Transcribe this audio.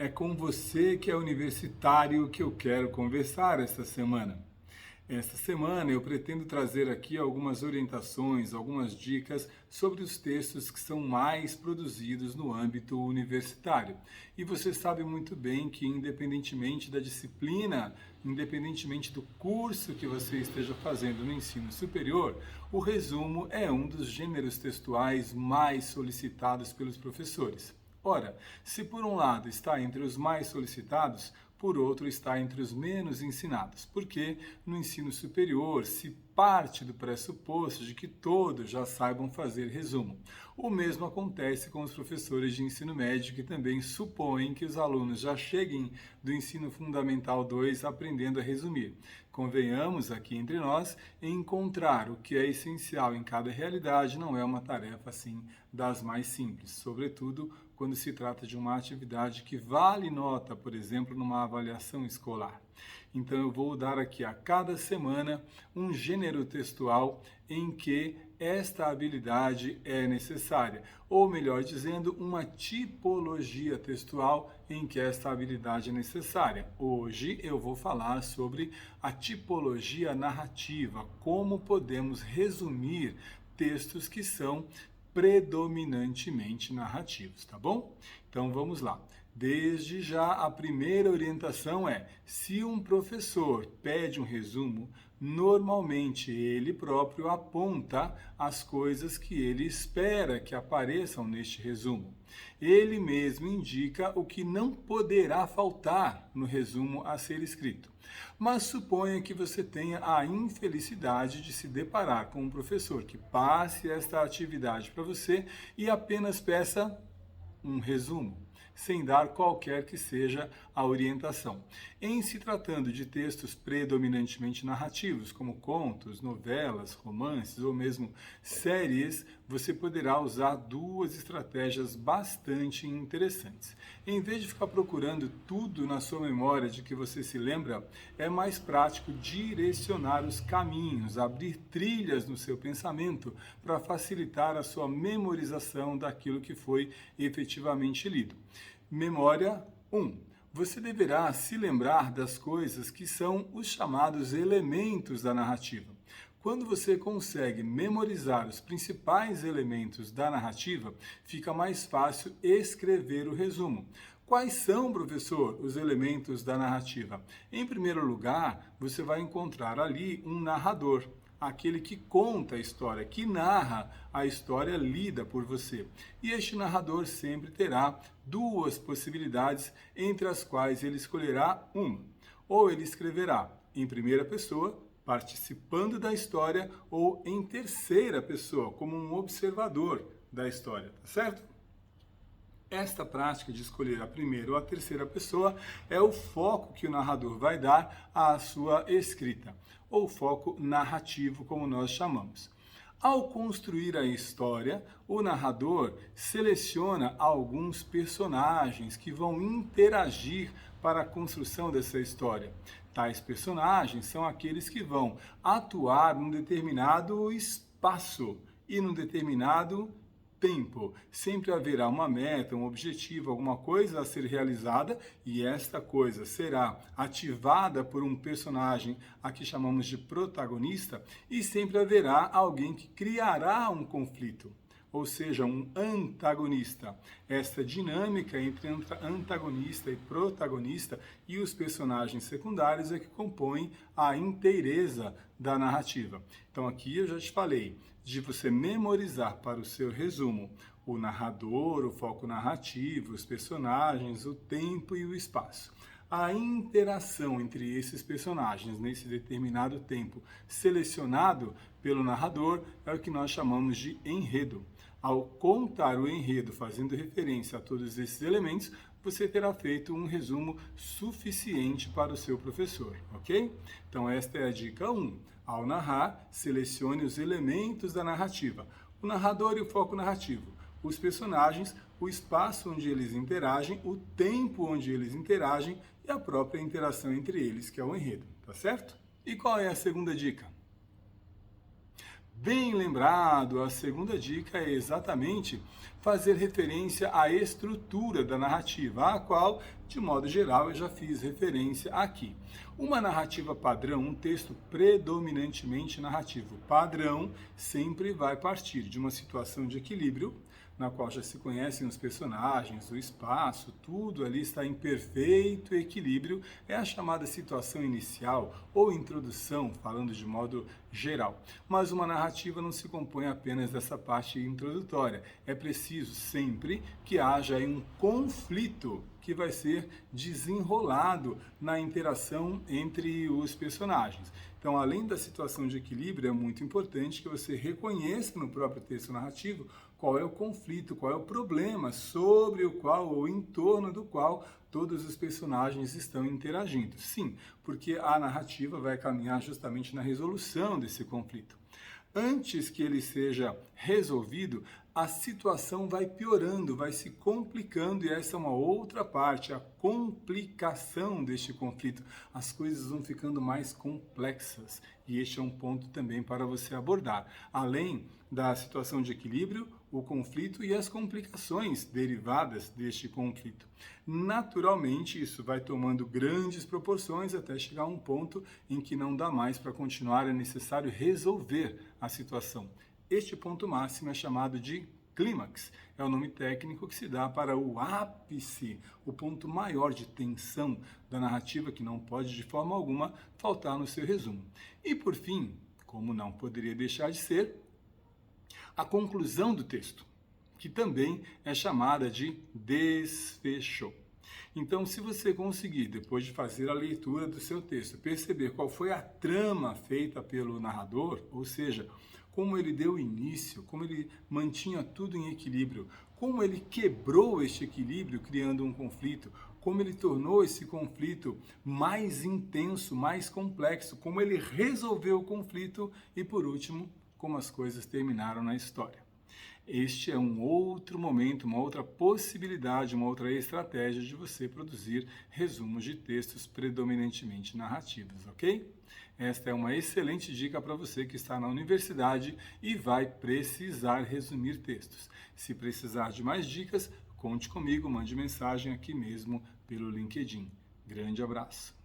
É com você que é universitário que eu quero conversar esta semana. Esta semana eu pretendo trazer aqui algumas orientações, algumas dicas sobre os textos que são mais produzidos no âmbito universitário. E você sabe muito bem que, independentemente da disciplina, independentemente do curso que você esteja fazendo no ensino superior, o resumo é um dos gêneros textuais mais solicitados pelos professores. Ora, se por um lado está entre os mais solicitados, por outro está entre os menos ensinados, porque no ensino superior se parte do pressuposto de que todos já saibam fazer resumo. O mesmo acontece com os professores de ensino médio, que também supõem que os alunos já cheguem do ensino fundamental 2 aprendendo a resumir. Convenhamos aqui entre nós, encontrar o que é essencial em cada realidade não é uma tarefa assim das mais simples, sobretudo quando se trata de uma atividade que vale nota, por exemplo, numa avaliação escolar. Então eu vou dar aqui a cada semana um gênero textual em que esta habilidade é necessária, ou melhor dizendo, uma tipologia textual em que esta habilidade é necessária. Hoje eu vou falar sobre a tipologia narrativa, como podemos resumir textos que são predominantemente narrativos, tá bom? Então vamos lá. Desde já, a primeira orientação é: se um professor pede um resumo, normalmente ele próprio aponta as coisas que ele espera que apareçam neste resumo. Ele mesmo indica o que não poderá faltar no resumo a ser escrito. Mas suponha que você tenha a infelicidade de se deparar com um professor que passe esta atividade para você e apenas peça um resumo, sem dar qualquer que seja a orientação. Em se tratando de textos predominantemente narrativos, como contos, novelas, romances ou mesmo séries, você poderá usar duas estratégias bastante interessantes. Em vez de ficar procurando tudo na sua memória de que você se lembra, é mais prático direcionar os caminhos, abrir trilhas no seu pensamento para facilitar a sua memorização daquilo que foi efetivamente lido. Memória 1. Você deverá se lembrar das coisas que são os chamados elementos da narrativa. Quando você consegue memorizar os principais elementos da narrativa, fica mais fácil escrever o resumo. Quais são, professor, os elementos da narrativa? Em primeiro lugar, você vai encontrar ali um narrador, aquele que conta a história, que narra a história lida por você. E este narrador sempre terá duas possibilidades, entre as quais ele escolherá uma. Ou ele escreverá em primeira pessoa, participando da história, ou em terceira pessoa, como um observador da história, tá certo? Esta prática de escolher a primeira ou a terceira pessoa é o foco que o narrador vai dar à sua escrita, ou foco narrativo, como nós chamamos. Ao construir a história, o narrador seleciona alguns personagens que vão interagir para a construção dessa história. Tais personagens são aqueles que vão atuar num determinado espaço e num determinado tempo. Sempre haverá uma meta, um objetivo, alguma coisa a ser realizada, e esta coisa será ativada por um personagem a que chamamos de protagonista, e sempre haverá alguém que criará um conflito, ou seja, um antagonista. Esta dinâmica entre antagonista e protagonista e os personagens secundários é que compõem a inteireza da narrativa. Então aqui eu já te falei de você memorizar para o seu resumo o narrador, o foco narrativo, os personagens, o tempo e o espaço. A interação entre esses personagens nesse determinado tempo selecionado pelo narrador é o que nós chamamos de enredo. Ao contar o enredo fazendo referência a todos esses elementos, você terá feito um resumo suficiente para o seu professor, ok? Então esta é a dica 1. Ao narrar, selecione os elementos da narrativa, o narrador e o foco narrativo, os personagens, o espaço onde eles interagem, o tempo onde eles interagem e a própria interação entre eles, que é o enredo, tá certo? E qual é a segunda dica? Bem lembrado, a segunda dica é exatamente fazer referência à estrutura da narrativa, a qual, de modo geral, eu já fiz referência aqui. Uma narrativa padrão, um texto predominantemente narrativo padrão, sempre vai partir de uma situação de equilíbrio, na qual já se conhecem os personagens, o espaço, tudo ali está em perfeito equilíbrio, é a chamada situação inicial ou introdução, falando de modo geral. Mas uma narrativa não se compõe apenas dessa parte introdutória, é preciso sempre que haja aí um conflito que vai ser desenrolado na interação entre os personagens. Então, além da situação de equilíbrio, é muito importante que você reconheça no próprio texto narrativo qual é o conflito, qual é o problema sobre o qual ou em torno do qual todos os personagens estão interagindo. Sim, porque a narrativa vai caminhar justamente na resolução desse conflito. Antes que ele seja resolvido, a situação vai piorando, vai se complicando, e essa é uma outra parte, a complicação deste conflito. As coisas vão ficando mais complexas, e este é um ponto também para você abordar. Além da situação de equilíbrio, o conflito e as complicações derivadas deste conflito. Naturalmente, isso vai tomando grandes proporções até chegar a um ponto em que não dá mais para continuar, é necessário resolver a situação. Este ponto máximo é chamado de clímax, é o nome técnico que se dá para o ápice, o ponto maior de tensão da narrativa que não pode de forma alguma faltar no seu resumo. E por fim, como não poderia deixar de ser, a conclusão do texto, que também é chamada de desfecho. Então, se você conseguir, depois de fazer a leitura do seu texto, perceber qual foi a trama feita pelo narrador, ou seja, como ele deu início, como ele mantinha tudo em equilíbrio, como ele quebrou este equilíbrio criando um conflito, como ele tornou esse conflito mais intenso, mais complexo, como ele resolveu o conflito e, por último, como as coisas terminaram na história. Este é um outro momento, uma outra possibilidade, uma outra estratégia de você produzir resumos de textos predominantemente narrativos, ok? Esta é uma excelente dica para você que está na universidade e vai precisar resumir textos. Se precisar de mais dicas, conte comigo, mande mensagem aqui mesmo pelo LinkedIn. Grande abraço!